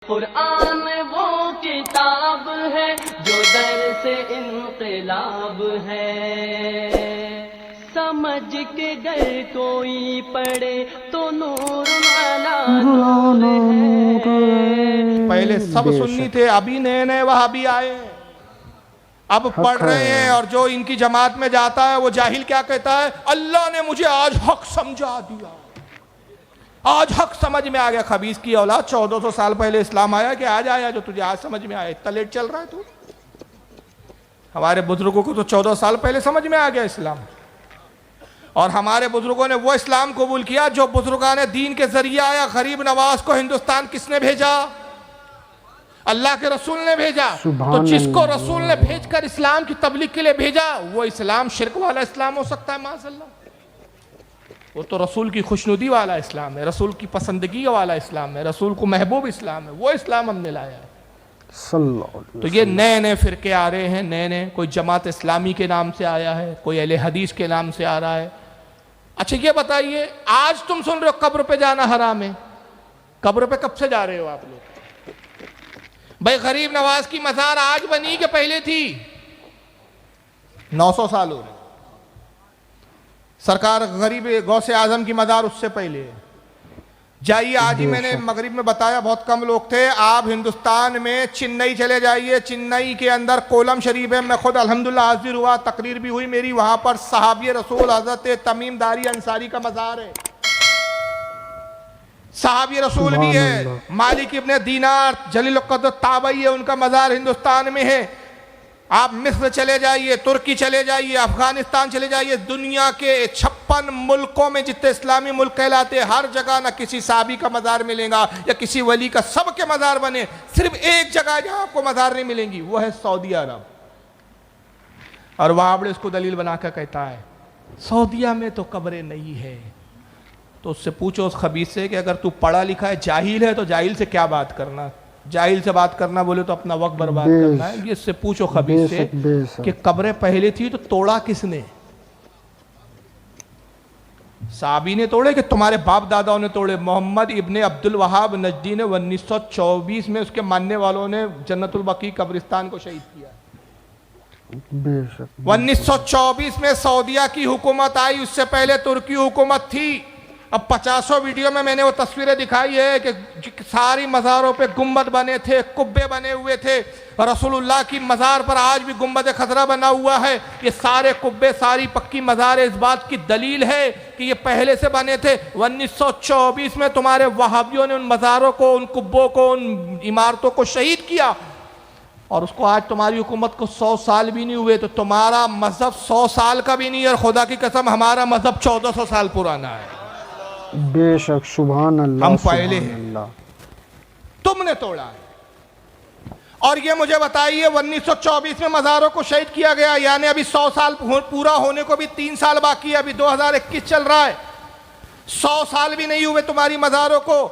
قرآن وہ کتاب ہے جو درس انقلاب ہے، سمجھ کے گر کوئی پڑھے تو نور علی نور ہے۔ پہلے سب سنی تھے، ابھی نئے نئے وہابی آئے ہیں، اب پڑھ رہے ہیں، اور جو ان کی جماعت میں جاتا ہے وہ جاہل کیا کہتا ہے؟ اللہ نے مجھے آج حق سمجھا دیا، آج حق سمجھ میں آ گیا۔ خبیث کی اولاد، 1400 سال پہلے اسلام آیا کہ آج آیا جو تجھے آج سمجھ میں آیا؟ اتنا لیٹ چل رہا ہے تو؟ ہمارے بزرگوں کو تو 14 سال پہلے سمجھ میں آ گیا اسلام، اور ہمارے بزرگوں نے وہ اسلام قبول کیا جو بزرگان دین کے ذریعے آیا۔ غریب نواز کو ہندوستان کس نے بھیجا؟ اللہ کے رسول نے بھیجا۔ تو جس کو رسول نے بھیج کر اسلام کی تبلیغ کے لیے بھیجا، وہ اسلام شرک والا اسلام ہو سکتا ہے؟ معاذ اللہ، وہ تو رسول کی خوشنودی والا اسلام ہے، رسول کی پسندگی والا اسلام ہے، رسول کو محبوب اسلام ہے، وہ اسلام ہم نے لایا ہے۔ تو یہ نئے نئے فرقے آ رہے ہیں، نئے نئے، کوئی جماعت اسلامی کے نام سے آیا ہے، کوئی اہل حدیث کے نام سے آ رہا ہے۔ اچھا یہ بتائیے، آج تم سن رہے ہو قبر پہ جانا حرام ہے، قبر پہ کب سے جا رہے ہو آپ لوگ؟ بھائی غریب نواز کی مزار آج بنی کہ پہلے تھی؟ 900 سال ہو رہے۔ سرکار غریب غوث اعظم کی مزار اس سے پہلے ہے۔ جائیے، آج ہی میں نے مغرب میں بتایا، بہت کم لوگ تھے، آپ ہندوستان میں چنئی چلے جائیے، چنئی کے اندر کولم شریف ہے، میں خود الحمدللہ حاضر ہوا، تقریر بھی ہوئی میری وہاں پر، صحابی رسول حضرت تمیم داری انصاری کا مزار ہے، صحابی رسول بھی ہے، مالک ابن دینار جلیل القدر تابعی ہے، ان کا مزار ہندوستان میں ہے۔ آپ مصر چلے جائیے، ترکی چلے جائیے، افغانستان چلے جائیے، دنیا کے 56 ملکوں میں جتنے اسلامی ملک کہلاتے، ہر جگہ نہ کسی صحابی کا مزار ملے گا یا کسی ولی کا، سب کے مزار بنے، صرف ایک جگہ جہاں آپ کو مزار نہیں ملیں گی وہ ہے سعودی عرب۔ اور وہاں بڑے اس کو دلیل بنا کر کہتا ہے سعودیہ میں تو قبریں نہیں ہے۔ تو اس سے پوچھو اس خبیث سے کہ اگر تو پڑھا لکھا ہے، جاہل ہے، تو جاہل سے کیا بات کرنا؟ جاہل سے بات کرنا بولے تو اپنا وقت برباد کرنا ہے۔ یہ اس سے پوچھو خبیث سے کہ قبریں پہلے تھی تو توڑا کس نے؟ صحابی نے توڑے کہ تمہارے باپ داداؤں نے توڑے؟ محمد ابن عبد الوہاب نجدی نے 1924 میں اس کے ماننے والوں نے جنت البقیع قبرستان کو شہید کیا۔ 1924 میں سعودیہ کی حکومت آئی، اس سے پہلے ترکی حکومت تھی۔ اب 50 ویڈیو میں نے وہ تصویریں دکھائی ہے کہ ساری مزاروں پہ گنبد بنے تھے، قبے بنے ہوئے تھے، رسول اللہ کی مزار پر آج بھی گنبد خضرا بنا ہوا ہے۔ یہ سارے قبے، ساری پکی مزار اس بات کی دلیل ہے کہ یہ پہلے سے بنے تھے۔ 1924 میں تمہارے وہابیوں نے ان مزاروں کو، ان قبوں کو، ان عمارتوں کو شہید کیا، اور اس کو آج تمہاری حکومت کو 100 سال بھی نہیں ہوئے، تو تمہارا مذہب 100 سال کا بھی نہیں، اور خدا کی قسم ہمارا مذہب 1400 سال پرانا ہے۔ بے شک، سبحان اللہ، ہم پہلے سبحان ہیں، اللہ۔ تم نے توڑا ہے۔ اور یہ مجھے بتائیے 1924 میں مزاروں کو شہید کیا گیا، یعنی ابھی 100 سال پورا ہونے کو بھی 3 سال باقی ہے، ابھی 2021 چل رہا ہے، 100 سال بھی نہیں ہوئے تمہاری مزاروں کو،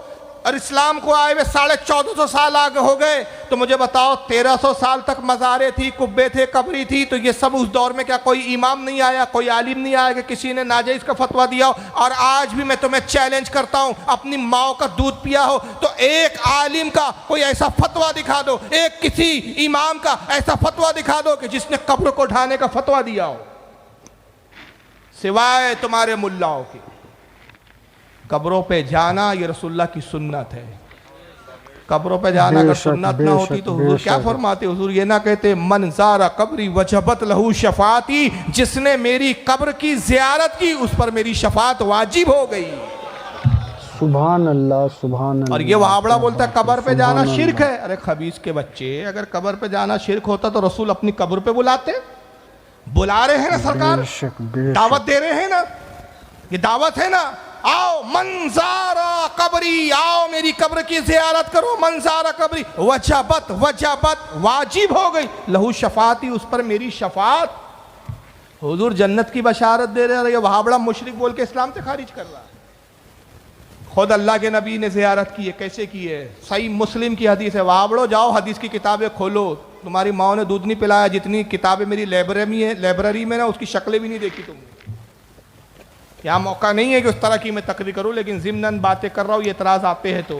اور اسلام کو آئے ہوئے 1450 سال آگے ہو گئے۔ تو مجھے بتاؤ 1300 سال تک مزاریں تھی، قبے تھے، قبری تھی، تو یہ سب اس دور میں کیا کوئی امام نہیں آیا، کوئی عالم نہیں آیا کہ کسی نے ناجائز کا فتویٰ دیا ہو؟ اور آج بھی میں تمہیں چیلنج کرتا ہوں، اپنی ماں کا دودھ پیا ہو تو ایک عالم کا کوئی ایسا فتویٰ دکھا دو، ایک کسی امام کا ایسا فتویٰ دکھا دو کہ جس نے قبر کو ڈھانے کا فتویٰ دیا ہو، سوائے تمہارے ملاؤں کے۔ قبروں پہ جانا یہ رسول اللہ کی سنت ہے۔ قبروں پہ جانا اگر سنت نہ ہوتی تو حضور کیا فرماتے؟ حضور یہ نہ کہتے من زار قبری وجبت لہو شفاعتی، جس نے میری قبر کی زیارت کی اس پر میری شفاعت واجب ہو گئی۔ سبحان اللہ، سبحان اللہ۔ اور یہ وہابڑا بولتا ہے قبر پہ جانا شرک ہے۔ ارے خبیث کے بچے، اگر قبر پہ جانا شرک ہوتا تو رسول اپنی قبر پہ بلاتے؟ بلا رہے ہیں نا سرکار، دعوت دے رہے ہیں نا، یہ دعوت ہے نا، آؤ منظارہ قبری، آؤ میری قبر کی زیارت کرو، منظارہ قبری وجبت واجب ہو گئی، لہو شفاعتی، اس پر میری شفاعت۔ حضور جنت کی بشارت دے رہے ہیں، یہ وہاں بڑا مشرک بول کے اسلام سے خارج کر رہا ہے۔ خود اللہ کے نبی نے زیارت کی ہے، کیسے کی ہے؟ صحیح مسلم کی حدیث ہے، وہاں بڑھو جاؤ حدیث کی کتابیں کھولو، تمہاری ماں نے دودھ نہیں پلایا، جتنی کتابیں میری لائبریری میں نا اس کی شکلیں بھی نہیں دیکھی تم نے۔ یہاں موقع نہیں ہے کہ اس طرح کی میں تقریر کروں، لیکن ضمناً باتیں کر رہا ہوں، یہ اعتراض آتے ہیں تو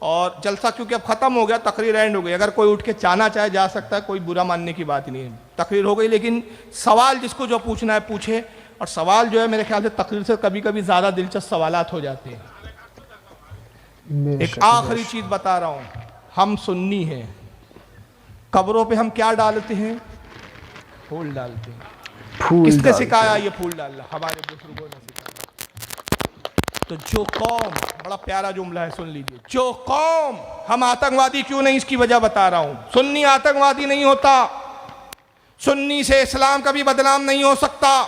اور جلسہ کیونکہ اب ختم ہو گیا, تقریر اینڈ ہو گئی, اگر کوئی اٹھ کے چاہنا چاہے جا سکتا ہے, کوئی برا ماننے کی بات نہیں ہے. تقریر ہو گئی, لیکن سوال جس کو جو پوچھنا ہے پوچھے. اور سوال جو ہے میرے خیال سے تقریر سے کبھی کبھی زیادہ دلچسپ سوالات ہو جاتے ہیں. ایک آخری چیز بتا رہا ہوں, ہم سنی ہیں, قبروں پہ ہم کیا ڈالتے ہیں؟ پھول ڈالتے ہیں. کس نے سکھایا یہ پھول ڈالنا؟ ہمارے بزرگوں نے سکھایا. تو جو قوم, بڑا پیارا جملہ ہے سن لیجئے, جو قوم, ہم آتنکوادی کیوں نہیں اس کی وجہ بتا رہا ہوں. سنی آتنکوادی نہیں ہوتا, سنی سے اسلام کبھی بدنام نہیں ہو سکتا,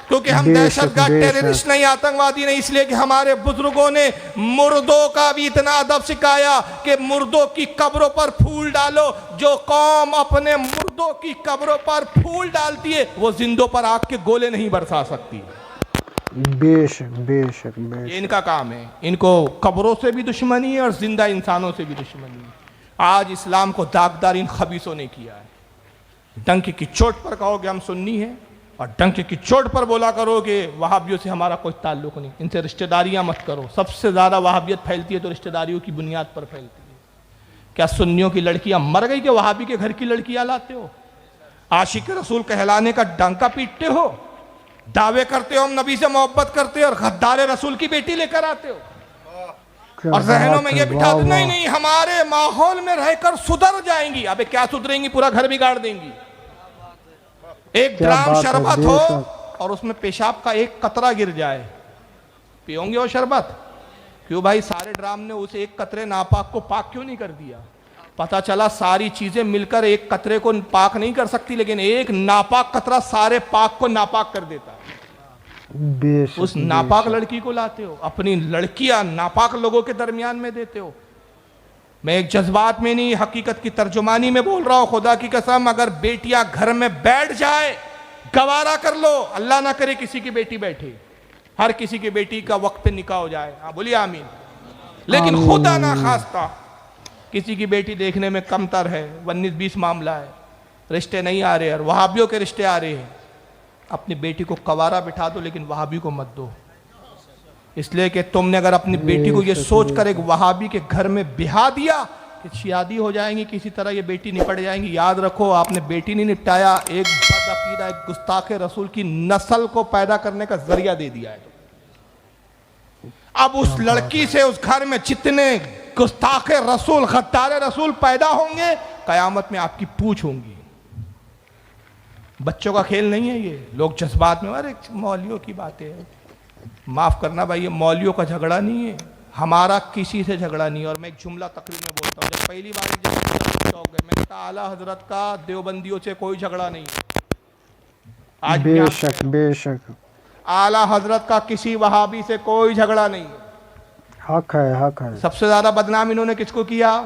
کیونکہ ہم دہشت گرد ٹیررسٹ نہیں, آتنکوادی نہیں, اس لیے کہ ہمارے بزرگوں نے مردوں کا بھی اتنا ادب سکھایا کہ مردوں کی قبروں پر پھول ڈالو. جو قوم اپنے مردوں کی قبروں پر پھول ڈالتی ہے وہ زندوں پر آگ کے گولے نہیں برسا سکتی. بے شک بے شک بے یہ ان کا کام ہے. ان کو قبروں سے بھی دشمنی ہے اور زندہ انسانوں سے بھی دشمنی ہے. آج اسلام کو داغدار ان خبیثوں نے کیا ہے. ڈنک کی چوٹ پر کہو کہ ہم سنی ہیں, اور ڈنک کی چوٹ پر بولا کرو کہ وہابیوں سے ہمارا کوئی تعلق نہیں, ان سے رشتہ داریاں مت کرو. سب سے زیادہ وہابیت پھیلتی ہے تو رشتہ داریوں کی بنیاد پر پھیلتی ہے. کیا سنیوں کی لڑکیاں مر گئی کہ وہابی کے گھر کی لڑکیاں لاتے ہو؟ عاشق رسول کہلانے کا ڈنکا پیٹتے ہو, دعوے کرتے ہو ہم نبی سے محبت کرتے ہو, اور غدار رسول کی بیٹی لے کر آتے ہو, اور ذہنوں میں یہ بٹھا دو نہیں نہیں ہمارے ماحول میں رہ کر سدھر جائیں گی. ابے کیا سدھریں گی؟ پورا گھر بگاڑ دیں گی. ایک ڈرام شربت ہو اور اس میں پیشاب کا ایک قطرہ گر جائے, پیوں گے وہ شربت؟ کیوں بھائی؟ سارے ڈرام نے اسے ایک قطرے ناپاک کو پاک کیوں نہیں کر دیا؟ پتہ چلا ساری چیزیں مل کر ایک قطرے کو پاک نہیں کر سکتی, لیکن ایک ناپاک قطرہ سارے پاک کو ناپاک کر دیتا ہے. اس ناپاک لڑکی کو لاتے ہو, اپنی لڑکیاں ناپاک لوگوں کے درمیان میں دیتے ہو. میں ایک جذبات میں نہیں, حقیقت کی ترجمانی میں بول رہا ہوں. خدا کی قسم, اگر بیٹیاں گھر میں بیٹھ جائے گوارا کر لو, اللہ نہ کرے کسی کی بیٹی بیٹھے, ہر کسی کی بیٹی کا وقت پہ نکاح ہو جائے, ہاں بولیے آمین. لیکن خدا نہ خواستہ کسی کی بیٹی دیکھنے میں کم تر ہے, 19-20 معاملہ ہے, رشتے نہیں آ رہے, اور وہابیوں کے رشتے آ رہے ہیں. اپنی بیٹی کو کوارا بٹھا دو, لیکن وہابی کو مت دو. اس لیے کہ تم نے اگر اپنی بیٹی کو یہ سوچ کر ایک وہابی کے گھر میں بہا دیا کہ شادی ہو جائیں گی, کسی طرح یہ بیٹی نپٹ جائیں گی, یاد رکھو آپ نے بیٹی نہیں نپٹایا, ایک بد عقیدہ, ایک گستاخ رسول کی نسل کو پیدا کرنے کا ذریعہ دے دیا ہے. اب اس لڑکی سے اس گھر میں جتنے گستاخ رسول, غدار رسول پیدا ہوں گے, قیامت میں آپ کی پوچھ ہوں گی. بچوں کا کھیل نہیں ہے یہ. لوگ جذبات میں, ارے مولویوں کی باتیں ہیں, معاف کرنا بھائی, یہ مولویوں کا جھگڑا نہیں ہے, ہمارا کسی سے جھگڑا نہیں ہے. اور میں ایک جملہ تقریر میں بولتا ہوں, جب پہلی بار چوک گئے, میں نے کہا اعلیٰ حضرت کا دیوبندیوں سے کوئی جھگڑا نہیں. آج بے شک بے شک, اعلیٰ حضرت کا کسی وہابی سے کوئی جھگڑا نہیں. حق ہے حق ہے. سب سے زیادہ بدنام انہوں نے کس کو کیا؟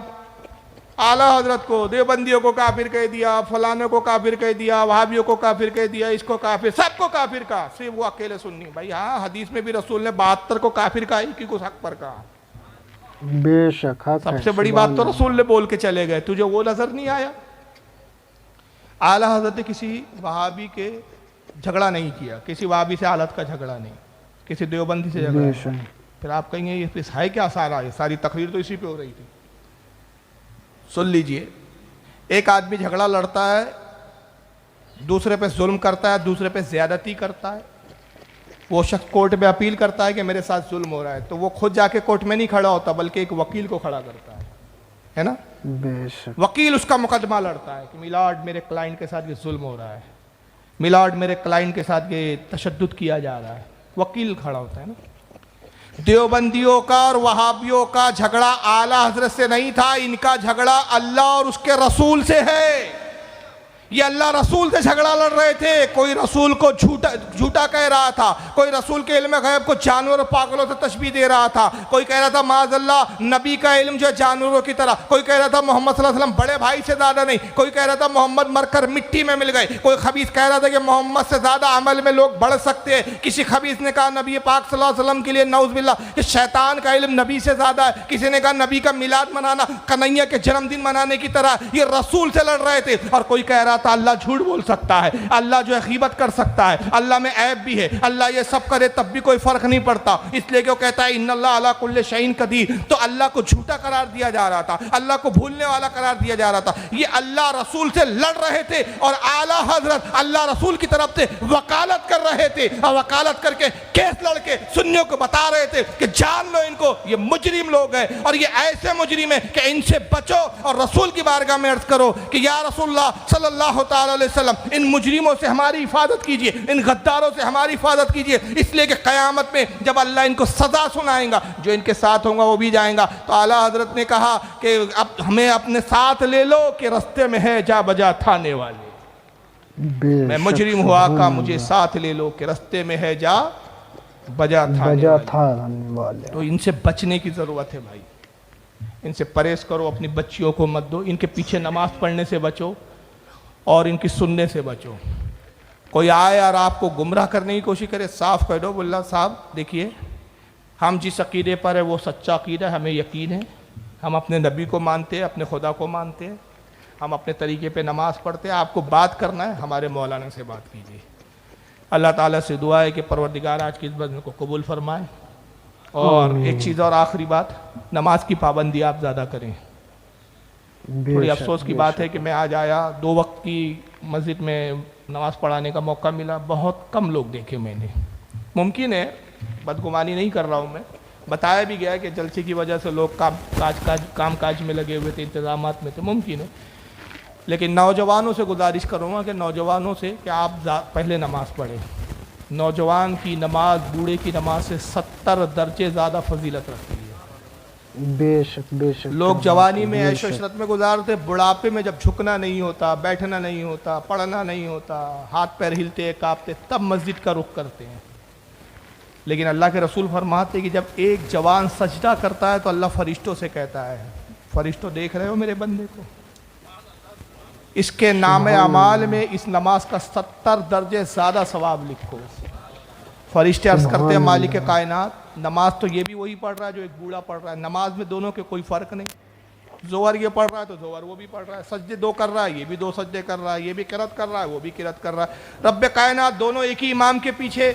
اعلیٰ حضرت کو. دیوبندیوں کو کافر کہہ دیا, فلانے کو کافر کہہ دیا, وہابیوں کو کافر کہہ دیا, اس کو کافر, سب کو کافر کہا, صرف وہ اکیلے سنی. بھائی ہاں, حدیث میں بھی رسول نے 72 کو کافر کہا, ایک ہی کو حق پر کہا. بے شک حق ہے. سب سے بڑی بات تو رسول نے بول کے چلے گئے, تجھے وہ نظر نہیں آیا؟ اعلیٰ حضرت نے کسی وہابی کے جھگڑا نہیں کیا, کسی وہابی سے حالت کا جھگڑا نہیں, کسی دیوبندی سے جھگڑا نہیں. پھر آپ کہیں گے یہ پھر ہے کیا سارا, یہ ساری تقریر تو اسی پہ ہو رہی تھی. سن لیجئے, ایک آدمی جھگڑا لڑتا ہے, دوسرے پہ ظلم کرتا ہے, دوسرے پہ زیادتی کرتا ہے, وہ شخص کورٹ میں اپیل کرتا ہے کہ میرے ساتھ ظلم ہو رہا ہے, تو وہ خود جا کے کورٹ میں نہیں کھڑا ہوتا, بلکہ ایک وکیل کو کھڑا کرتا ہے نا. وکیل اس کا مقدمہ لڑتا ہے کہ میلارڈ میرے کلائنٹ کے ساتھ یہ ظلم ہو رہا ہے, میلارڈ میرے کلائنٹ کے ساتھ یہ تشدد کیا جا رہا ہے, وکیل کھڑا ہوتا ہے نا. دیوبندیوں کا اور وہابیوں کا جھگڑا اعلیٰ حضرت سے نہیں تھا, ان کا جھگڑا اللہ اور اس کے رسول سے ہے. یہ اللہ رسول سے جھگڑا لڑ رہے تھے. کوئی رسول کو جھوٹا کہہ رہا تھا, کوئی رسول کے علم غیب کو جانور اور پاگلوں سے تشبیہ دے رہا تھا, کوئی کہہ رہا تھا معاذ اللہ نبی کا علم جو ہے جانوروں کی طرح, کوئی کہہ رہا تھا محمد صلی اللہ علیہ وسلم بڑے بھائی سے زیادہ نہیں, کوئی کہہ رہا تھا محمد مر کر مٹی میں مل گئے, کوئی خبیث کہہ رہا تھا کہ محمد سے زیادہ عمل میں لوگ بڑھ سکتے ہیں. کسی خبیث نے کہا نبی پاک صلی اللہ علیہ وسلم کے لیے نعوذ باللہ کہ شیطان کا علم نبی سے زیادہ ہے. کسی نے کہا نبی کا میلاد منانا کنہیا کے جنم دن منانے کی طرح. یہ رسول سے لڑ رہے تھے. اور کوئی کہہ رہا جاتا اللہ جھوٹ بول سکتا ہے، اللہ جو ہے غیبت کر سکتا ہے، اللہ میں عیب بھی ہے، اللہ یہ سب کرے تب بھی کوئی فرق نہیں پڑتا، اس لیے کہ وہ کہتا ہے ان اللہ علی کل شیء قدیر۔ تو اللہ کو جھوٹا قرار دیا جا رہا تھا، اللہ کو بھولنے والا قرار دیا جا رہا تھا۔ یہ اللہ رسول سے لڑ رہے تھے اور اعلیٰ حضرت اللہ رسول کی طرف سے وکالت کر رہے تھے، اور وکالت کر کے کیس لڑ کے سنیوں کو بتا رہے تھے کہ جان لو ان کو، یہ مجرم لوگ ہیں اور یہ ایسے مجرم ہیں کہ ان سے بچو، اور رسول کی بارگاہ میں عرض کرو کہ یا رسول اللہ صلی اللہ تعالی علیہ وسلم ان مجرموں سے ہماری حفاظت کیجئے، ان غداروں سے ہماری حفاظت کیجئے، اس لیے کہ قیامت میں جب اللہ ان کو سزا سنائیں گا جو ان کے ساتھ ہوں گا وہ بھی جائیں گا۔ تو اعلیٰ حضرت نے کہا کہ اب ہمیں اپنے ساتھ لے لو کہ رستے میں ہے جا بجا تھانے والے، میں مجرم ہوا آقا مجھے ساتھ لے لو کہ رستے میں ہے جا بجا تھانے والے۔ تو ان سے بچنے کی ضرورت ہے بھائی، ان سے پرہیز کرو، اپنی بچیوں کو مت دو، ان کے پیچھے نماز پڑھنے سے بچو اور ان کی سننے سے بچو۔ کوئی آئے اور آپ کو گمراہ کرنے کی کوشش کرے، صاف کہہ دو بولنا صاحب دیکھیے ہم جس عقیدے پر ہے وہ سچا عقیدہ ہے، ہمیں یقین ہے، ہم اپنے نبی کو مانتے ہیں، اپنے خدا کو مانتے ہیں، ہم اپنے طریقے پہ نماز پڑھتے ہیں، آپ کو بات کرنا ہے ہمارے مولانا سے بات کیجیے۔ اللہ تعالیٰ سے دعا ہے کہ پروردگار آج کی اس بزم کو قبول فرمائے، اور ایک چیز اور آخری بات، نماز کی پابندی آپ زیادہ کریں۔ تھوڑی افسوس کی بات ہے کہ میں آج آیا، 2 وقت کی مسجد میں نماز پڑھانے کا موقع ملا، بہت کم لوگ دیکھے میں نے، ممکن ہے بدگمانی نہیں کر رہا ہوں میں، بتایا بھی گیا کہ جلسے کی وجہ سے لوگ کام کاج میں لگے ہوئے تھے، انتظامات میں تھے، ممکن ہے، لیکن نوجوانوں سے گزارش کروں گا کہ نوجوانوں سے کہ آپ پہلے نماز پڑھیں۔ نوجوان کی نماز بوڑھے کی نماز سے 70 درجے زیادہ فضیلت رکھتی ہے۔ بے شک بے شک، لوگ جوانی میں عیش و عشرت میں گزارتے، بڑھاپے میں جب جھکنا نہیں ہوتا، بیٹھنا نہیں ہوتا، پڑھنا نہیں ہوتا، ہاتھ پیر ہلتے کانپتے، تب مسجد کا رخ کرتے ہیں۔ لیکن اللہ کے رسول فرماتے ہیں کہ جب ایک جوان سجدہ کرتا ہے تو اللہ فرشتوں سے کہتا ہے فرشتوں دیکھ رہے ہو میرے بندے کو، اس کے نام اعمال میں اس نماز کا 70 درجے زیادہ ثواب لکھو۔ فرشتے عرض کرتے ہیں مالک کائنات، نماز تو یہ بھی وہی پڑھ رہا ہے جو ایک بوڑھا پڑھ رہا ہے، نماز میں دونوں کے کوئی فرق نہیں، ظہر یہ پڑھ رہا ہے تو ظہر وہ بھی پڑھ رہا ہے، سجدے 2 کر رہا ہے یہ بھی 2 سجدے کر رہا ہے، یہ بھی قرات کر رہا ہے وہ بھی قرات کر رہا ہے۔ رب کائنات دونوں ایک ہی امام کے پیچھے،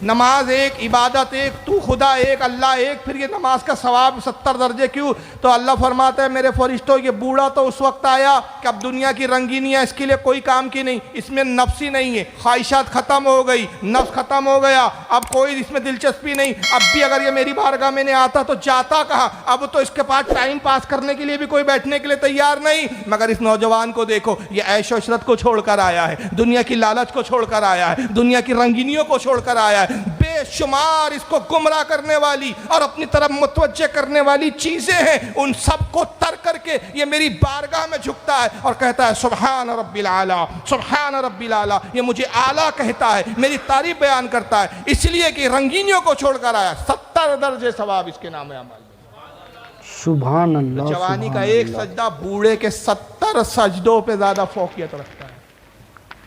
نماز ایک، عبادت ایک، تو خدا ایک، اللہ ایک، پھر یہ نماز کا ثواب 70 درجے کیوں؟ تو اللہ فرماتا ہے میرے فرشتوں یہ بوڑھا تو اس وقت آیا کہ اب دنیا کی رنگینیاں اس کے لیے کوئی کام کی نہیں، اس میں نفسی نہیں ہے، خواہشات ختم ہو گئی، نفس ختم ہو گیا، اب کوئی اس میں دلچسپی نہیں، اب بھی اگر یہ میری بارگاہ میں نے آتا تو جاتا کہاں، اب تو اس کے پاس ٹائم پاس کرنے کے لیے بھی کوئی بیٹھنے کے لیے تیار نہیں۔ مگر اس نوجوان کو دیکھو، یہ عیش و عشرت کو چھوڑ کر آیا ہے، دنیا کی لالچ کو چھوڑ کر آیا ہے، دنیا کی رنگینیوں کو چھوڑ کر آیا ہے، بے شمار اس کو گمراہ کرنے والی اور اپنی طرف متوجہ کرنے والی چیزیں ہیں، ان سب کو ترک کر کے یہ میری بارگاہ میں جھکتا ہے اور کہتا ہے سبحان رب العالی، سبحان رب العالی، یہ مجھے اعلیٰ کہتا ہے، میری تعریف بیان کرتا ہے، اس لیے کہ رنگینیوں کو چھوڑ کر آیا، 70 درجے ثواب اس کے نام اعمال میں۔ سبحان اللہ۔ جوانی کا ایک سجدہ بوڑھے کے 70 سجدوں پہ زیادہ فوقیت رکھتا ہے،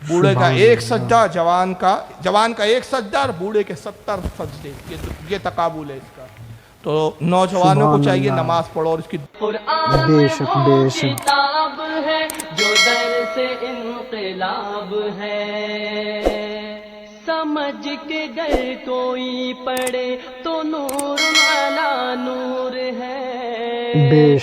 بوڑھے کا ایک سجدہ، جوان کا ایک سجدہ اور بوڑھے کے 70 سجدے، یہ تقابل ہے اس کا۔ تو نوجوانوں کو چاہیے نماز پڑھو اور اس کی قرآن بے شک وہ بے شک کتاب ہے جو در سے انقلاب ہے، سمجھ کے گر کوئی پڑھے تو نور علی نور ہے۔ بے شک